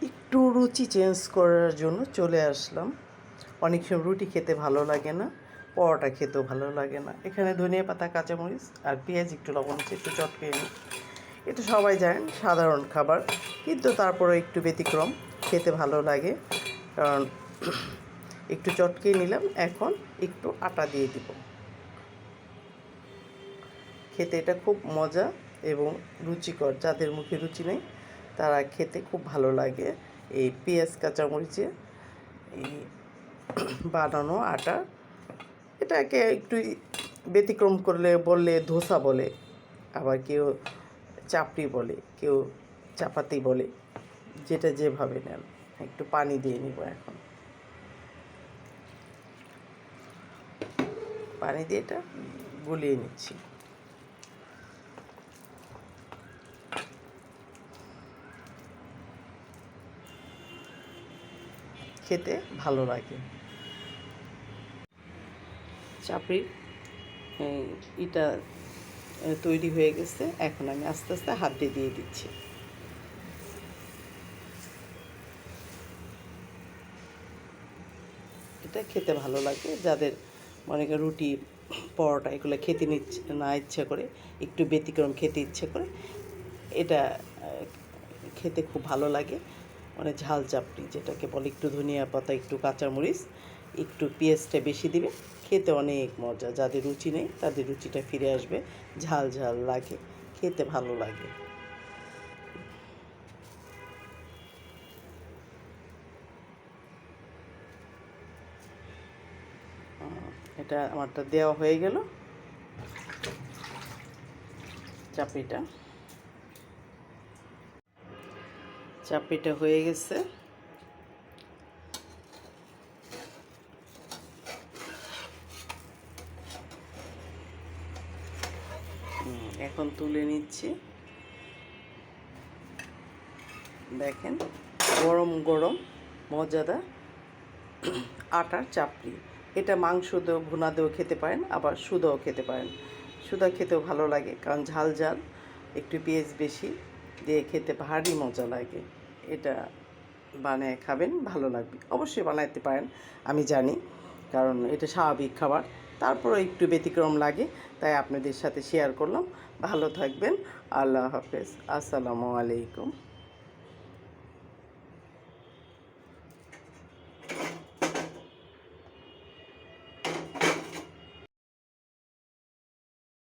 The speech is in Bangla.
একটু রুচি চেঞ্জ করার জন্য চলে আসলাম। অনেক সময় রুটি খেতে ভালো লাগে না, পরোটা খেতেও ভালো লাগে না। এখানে ধনিয়া পাতা, কাঁচামরিচ আর পেঁয়াজ, একটু লবণ আছে, একটু চটকে নিই। এটা সবাই জানেন সাধারণ খাবার, কিন্তু তারপরে একটু ব্যতিক্রম, খেতে ভালো লাগে। কারণ একটু চটকে নিলাম, এখন একটু আটা দিয়ে দিব। খেতে এটা খুব মজা এবং রুচিকর। যাদের মুখে রুচি নেই তারা খেতে খুব ভালো লাগে এই পেঁয়াজ কাঁচামরিচে এই বানানো আটা। এটাকে একটু ব্যতিক্রম করলে বললে ধোসা বলে, আবার কেউ চাপড়ি বলে, কেউ চাপাতি বলে, যেটা যেভাবে নেন। একটু পানি দিয়ে নিব এখন। পানি দিয়ে এটা গুলিয়ে নিচ্ছি। খেতে ভালো লাগে। চাপড়ির এটা তৈরি হয়ে গেছে। এখন আমি আস্তে আস্তে হাত দিয়ে দিচ্ছি। এটা খেতে ভালো লাগে। যাদের মনে করেন রুটি, পরোটা এগুলো খেতে না ইচ্ছে করে, একটু ব্যতিক্রম খেতে ইচ্ছে করে, এটা খেতে খুব ভালো লাগে। মানে ঝাল চাপড়ি যেটাকে বলে, একটু ধনিয়া পাতা, একটু কাঁচামরিচ, একটু পেঁয়াজটা বেশি দিবে, খেতে অনেক মজা। যাদের রুচি নেই তাদের রুচিটা ফিরে আসবে। ঝাল ঝাল লাগে, খেতে ভালো লাগে। এটা আমারটা দেওয়া হয়ে গেল চাপড়িটা। চাপড়িটা হয়ে গেছে। এখন তুলে নিচ্ছি। দেখেন, গরম গরম মজাদার আটার চাপড়ি। এটা মাংস দিয়েও, ভুনা দিয়েও খেতে পারেন, আবার শুধুও খেতে পারেন। শুধু খেতেও ভালো লাগে, কারণ ঝাল ঝাল, একটু পেঁয়াজ বেশি দিয়ে খেতে ভারী মজা লাগে। এটা বানিয়ে খাবেন, ভালো লাগবে। অবশ্যই বানাইতে পারেন, আমি জানি, কারণ এটা স্বাভাবিক খাবার। তারপরে একটু ব্যতিক্রম লাগে, তাই আপনাদের সাথে শেয়ার করলাম। ভালো থাকবেন। আল্লাহ হাফেজ। আসসালামু আলাইকুম।